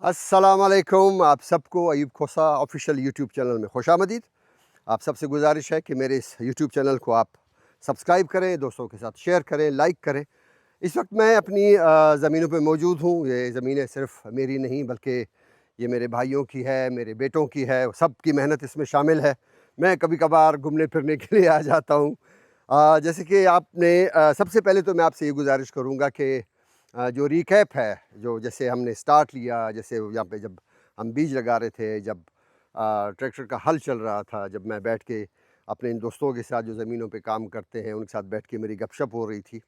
अस्सलाम वालेकुम। आप सबको अयूब खोसा ऑफिशियल यूट्यूब चैनल में खुशामदीद। आप सबसे गुजारिश है कि मेरे इस यूट्यूब चैनल को आप सब्सक्राइब करें, दोस्तों के साथ शेयर करें, लाइक करें। इस वक्त मैं अपनी ज़मीनों पे मौजूद हूँ। ये ज़मीनें सिर्फ़ मेरी नहीं बल्कि ये मेरे भाइयों की है, मेरे बेटों की है, सब की मेहनत इसमें शामिल है। मैं कभी कभार घूमने फिरने के लिए आ जाता हूँ। जैसे कि आपने सबसे पहले तो मैं आपसे ये गुजारिश करूँगा कि जो रिकैप है, जो जैसे हमने स्टार्ट लिया, जैसे यहाँ पे जब हम बीज लगा रहे थे, जब ट्रैक्टर का हल चल रहा था, जब मैं बैठ के अपने इन दोस्तों के साथ जो ज़मीनों पे काम करते हैं उनके साथ बैठ के मेरी गपशप हो रही थी,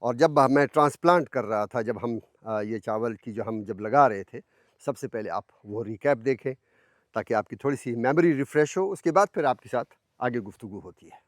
और जब मैं ट्रांसप्लांट कर रहा था, जब हम ये चावल की जो हम जब लगा रहे थे, सबसे पहले आप वो रिकैप देखें ताकि आपकी थोड़ी सी मेमोरी रिफ़्रेश हो। उसके बाद फिर आपके साथ आगे गुफ्तगू होती है।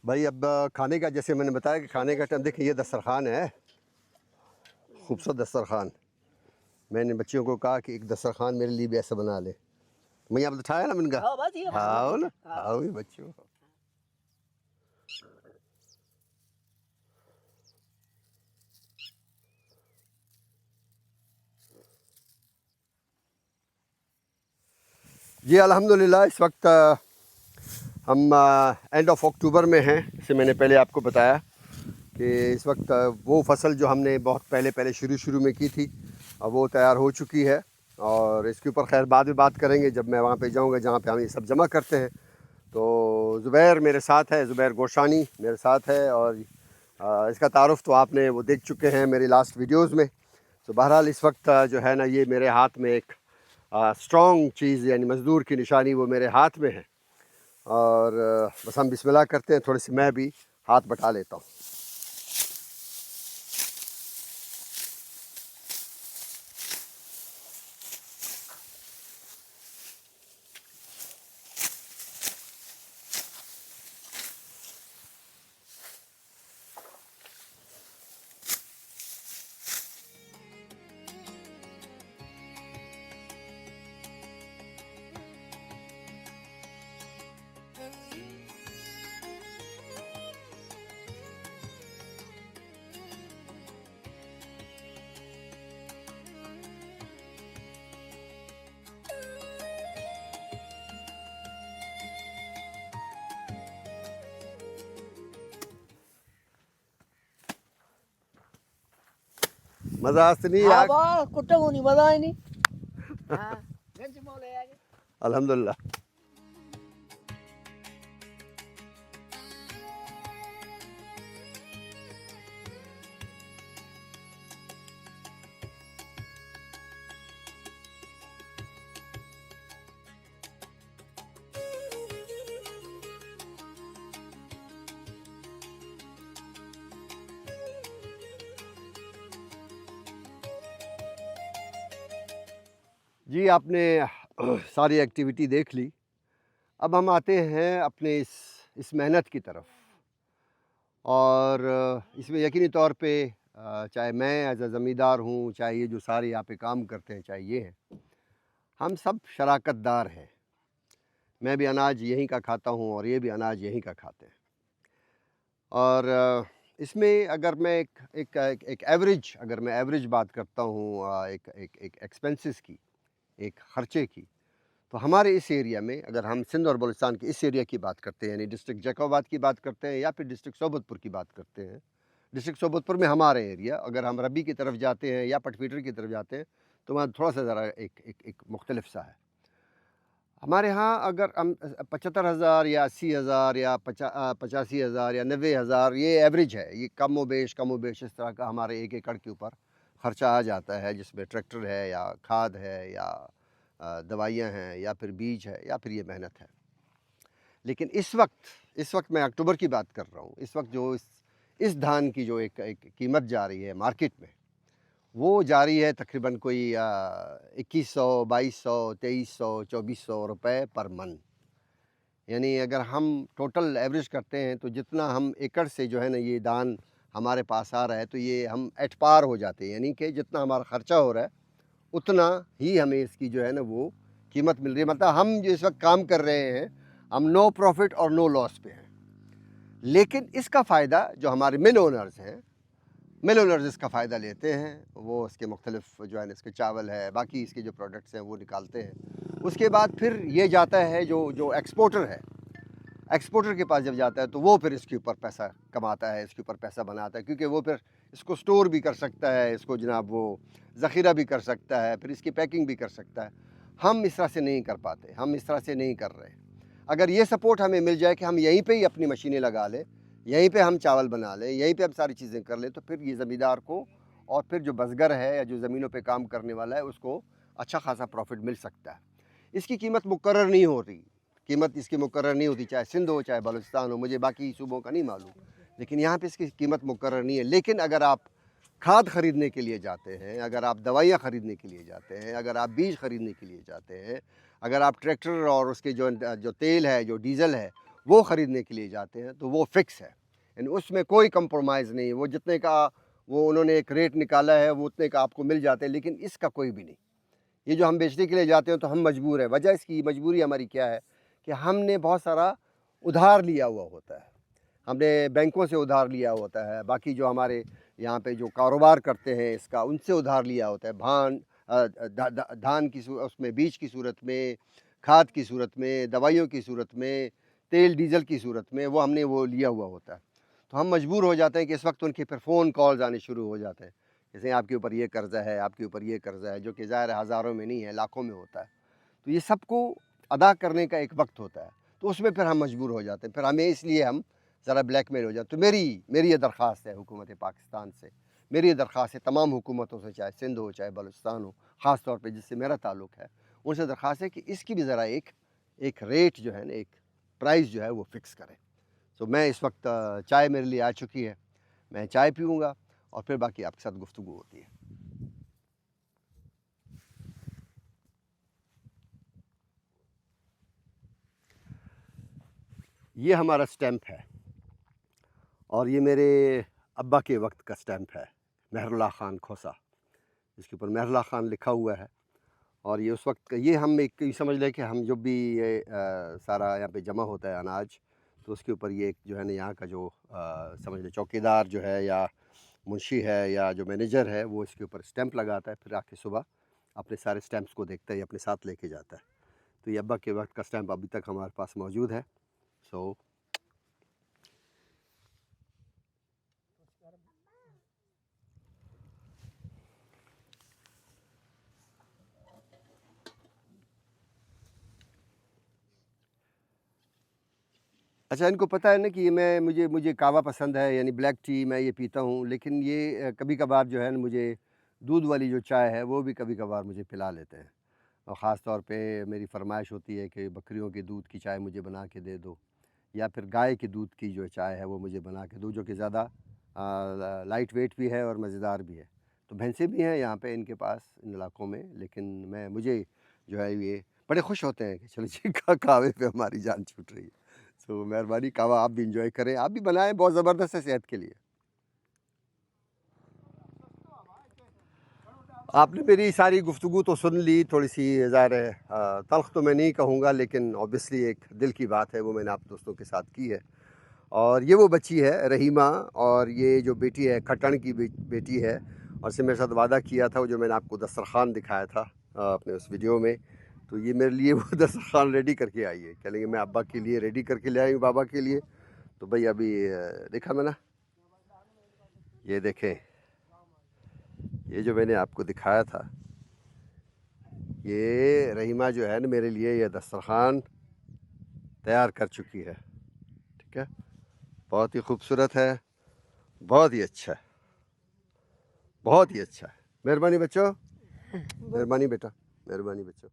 भाई अब खाने का, जैसे मैंने बताया कि खाने का टाइम, देखिए ये दस्तरखान है, खूबसूरत दस्तरखान। मैंने बच्चियों को कहा कि एक दस्तरखान मेरे लिए भी ऐसा बना ले। मैं यहाँ उठाया ना मैंने कहा, हाँ ना, हाँ भी बच्चों। जी अल्हम्दुलिल्लाह, इस वक्त हम एंड ऑफ अक्टूबर में हैं। जैसे मैंने पहले आपको बताया कि इस वक्त वो फसल जो हमने बहुत पहले पहले शुरू में की थी, अब वो तैयार हो चुकी है। और इसके ऊपर खैर बाद में बात करेंगे जब मैं वहाँ पे जाऊँगा जहाँ पे हम ये सब जमा करते हैं। तो ज़ुबैर मेरे साथ है, ज़ुबैर गोशानी मेरे साथ है, और इसका तारुफ़ तो आपने वो देख चुके हैं मेरी लास्ट वीडियोज़ में। तो बहरहाल इस वक्त जो है ना, ये मेरे हाथ में एक स्ट्रॉन्ग चीज़, यानी मज़दूर की निशानी वो मेरे हाथ में है। और बस हम बिस्मिल्लाह करते हैं, थोड़ी सी मैं भी हाथ बटा लेता हूँ। मज़ा नहीं हाँ यार। वाह कुट्टे को नहीं मजा ही नहीं। हाँ गंज मोले आगे। अल्हम्दुलिल्लाह। जी आपने सारी एक्टिविटी देख ली। अब हम आते हैं अपने इस मेहनत की तरफ। और इसमें यकीनी तौर पे चाहे मैं एज़ अ ज़मींदार हूँ, चाहे ये जो सारे यहाँ पे काम करते हैं, चाहे ये हैं, हम सब शराकतदार हैं। मैं भी अनाज यहीं का खाता हूँ और ये भी अनाज यहीं का खाते हैं। और इसमें अगर मैं एक एवरेज, अगर मैं एवरेज बात करता हूँ एक एक एक एक्सपेंसेस की, एक ख़र्चे की, तो हमारे इस एरिया में अगर हम सिंध और बलूचिस्तान के इस एरिया की बात करते हैं, यानी डिस्ट्रिक्ट जैकोबाद की बात करते हैं या फिर डिस्ट्रिक्ट सोबतपुर की बात करते हैं, डिस्ट्रिक्ट सोबतपुर में हमारे एरिया, अगर हम रबी की तरफ जाते हैं या पटफीटर की तरफ जाते हैं तो वहाँ थोड़ा सा ज़रा एक मुख्तलिफ सा है। हमारे यहाँ अगर हम 75,000 या 80,000 या 85,000 या 90,000 ये एवरेज है, ये कम व बेश इस तरह का हमारे 1 एकड़ के ऊपर ख़र्चा आ जाता है, जिसमें ट्रैक्टर है या खाद है या दवाइयाँ हैं या फिर बीज है या फिर ये मेहनत है। लेकिन इस वक्त मैं अक्टूबर की बात कर रहा हूँ, इस वक्त जो इस धान की जो एक कीमत जा रही है मार्केट में, वो जा रही है तकरीबन कोई 2100, 2200, 2300, 2400 रुपये पर मन। यानी अगर हम टोटल एवरेज करते हैं तो जितना हम एकड़ से जो है ना ये धान हमारे पास आ रहा है तो ये हम एट पार हो जाते हैं, यानी कि जितना हमारा ख़र्चा हो रहा है उतना ही हमें इसकी जो है ना वो कीमत मिल रही है। मतलब हम जो इस वक्त काम कर रहे हैं हम नो प्रॉफिट और नो लॉस पे हैं। लेकिन इसका फ़ायदा जो हमारे मिल ओनर्स हैं, मिल ओनर्स इसका फ़ायदा लेते हैं, वो इसके मुख्तलिफ जो है ना इसके चावल है, बाकी इसके जो प्रोडक्ट्स हैं वो निकालते हैं। उसके बाद फिर ये जाता है जो एक्सपोर्टर है, एक्सपोर्टर के पास जब जाता है तो वो फिर इसके ऊपर पैसा कमाता है, इसके ऊपर पैसा बनाता है, क्योंकि वो फिर इसको स्टोर भी कर सकता है, इसको जनाब वो ज़ख़ीरा भी कर सकता है, फिर इसकी पैकिंग भी कर सकता है। हम इस तरह से नहीं कर पाते, हम इस तरह से नहीं कर रहे। अगर ये सपोर्ट हमें मिल जाए कि हम यहीं पे ही अपनी मशीनें लगा लें, यहीं पे हम चावल बना लें, यहीं पे हम सारी चीज़ें कर लें, तो फिर ये ज़मींदार को और फिर जो बसगर है या जो ज़मीनों पे काम करने वाला है उसको अच्छा खासा प्रॉफिट मिल सकता है। इसकी कीमत मुकर्रर नहीं हो रही, कीमत इसकी मुकर्रर नहीं होती, चाहे सिंध हो चाहे बलूचिस्तान हो, मुझे बाकी सूबों का नहीं मालूम, लेकिन यहाँ पे इसकी कीमत मुकर्रर नहीं है। लेकिन अगर आप खाद ख़रीदने के लिए जाते हैं, अगर आप दवाइयाँ ख़रीदने के लिए जाते हैं, अगर आप बीज ख़रीदने के लिए जाते हैं, अगर आप ट्रैक्टर और उसके जो तेल है, जो डीज़ल है, वो ख़रीदने के लिए जाते हैं तो वो फ़िक्स है, यानी उसमें कोई कंप्रोमाइज़ नहीं है। वो जितने का वो उन्होंने एक रेट निकाला है वो उतने का आपको मिल जाते हैं, लेकिन इसका कोई भी नहीं। ये जो हम बेचने के लिए जाते हैं तो हम मजबूर है। वजह इसकी मजबूरी हमारी क्या है कि हमने बहुत सारा उधार लिया हुआ होता है, हमने बैंकों से उधार लिया होता है, बाकी जो हमारे यहाँ पे जो कारोबार करते हैं इसका उनसे उधार लिया होता है, धान की उसमें बीज की सूरत में, खाद की सूरत में, दवाइयों की सूरत में, तेल डीज़ल की सूरत में, वो हमने वो लिया हुआ होता है। तो हम मजबूर हो जाते हैं कि इस वक्त उनके फिर फ़ोन कॉल्स आने शुरू हो जाते हैं, जैसे आपके ऊपर ये कर्ज़ा है, आपके ऊपर ये कर्ज़ा है, जो कि ज़ाहिर है हज़ारों में नहीं है, लाखों में होता है। तो ये सबको अदा करने का एक वक्त होता है, तो उसमें फिर हम मजबूर हो जाते हैं, फिर हमें इसलिए हम ज़रा ब्लैकमेल हो जाते। तो मेरी ये दरख्वास्त है हुकूमत पाकिस्तान से, मेरी ये दरख्वास्त है तमाम हुकूमतों से, चाहे सिंध हो चाहे बलूचिस्तान हो, ख़ास तौर पे जिससे मेरा ताल्लुक़ है, उनसे दरख्वास्त है कि इसकी भी ज़रा एक रेट जो है ना, एक प्राइस जो है वो फ़िक्स करें। तो मैं इस वक्त चाय मेरे लिए आ चुकी है, मैं चाय पीऊँगा और फिर बाकी आपके साथ गुफ्तगू होती है। ये हमारा स्टैम्प है और ये मेरे अब्बा के वक्त का स्टैम्प है, मेहरुल्लाह ख़ान खोसा, इसके ऊपर मेहरुल्लाह ख़ान लिखा हुआ है। और ये उस वक्त का, ये हम एक समझ लें कि हम जब भी ये सारा यहाँ पे जमा होता है अनाज, तो उसके ऊपर ये एक जो है ना यहाँ का जो समझ लें चौकीदार जो है या मुंशी है या जो मैनेजर है वो इसके ऊपर स्टैम्प लगाता है, फिर आके सुबह अपने सारे स्टैम्प्स को देखता है, अपने साथ लेके जाता है। तो ये अब्बा के वक्त का स्टैम्प अभी तक हमारे पास मौजूद है। सो अच्छा, इनको पता है ना कि मुझे कहवा पसंद है, यानी ब्लैक टी मैं ये पीता हूँ, लेकिन ये कभी कभार जो है ना मुझे दूध वाली जो चाय है वो भी कभी कभार मुझे पिला लेते हैं। और ख़ास तौर पे मेरी फरमाइश होती है कि बकरियों के दूध की चाय मुझे बना के दे दो, या फिर गाय के दूध की जो चाय है वो मुझे बना के दो, जो कि ज़्यादा लाइट वेट भी है और मज़ेदार भी है। तो भैंसें भी हैं यहाँ पे इनके पास इन इलाकों में, लेकिन मुझे जो है ये बड़े खुश होते हैं कि चलो जी कहवे पे हमारी जान छूट रही है। सो मेहरबानी, कहवा आप भी इंजॉय करें, आप भी बनाएं, बहुत ज़बरदस्त है सेहत के लिए। आपने मेरी सारी गुफ्तगू तो सुन ली, थोड़ी सी ज़ाहिर है तल्ख़ तो मैं नहीं कहूँगा, लेकिन ऑब्वियसली एक दिल की बात है, वो मैंने आप दोस्तों के साथ की है। और ये वो बच्ची है रहीमा, और ये जो बेटी है खटन की बेटी है, और इससे मेरे साथ वादा किया था, वो जो मैंने आपको दस्तरखान दिखाया था अपने उस वीडियो में, तो ये मेरे लिए वो दस्तरखान रेडी करके आई है। कह लेंगे मैं अब्बा के लिए रेडी करके ले आई हूँ, बाबा के लिए। तो भाई अभी देखा मैंने ये देखें, ये जो मैंने आपको दिखाया था, ये रहीमा जो है ना मेरे लिए ये दस्तरखान तैयार कर चुकी है। ठीक है, बहुत ही खूबसूरत है, बहुत ही अच्छा है, बहुत ही अच्छा है। मेहरबानी बच्चों, मेहरबानी बेटा, मेहरबानी बच्चों।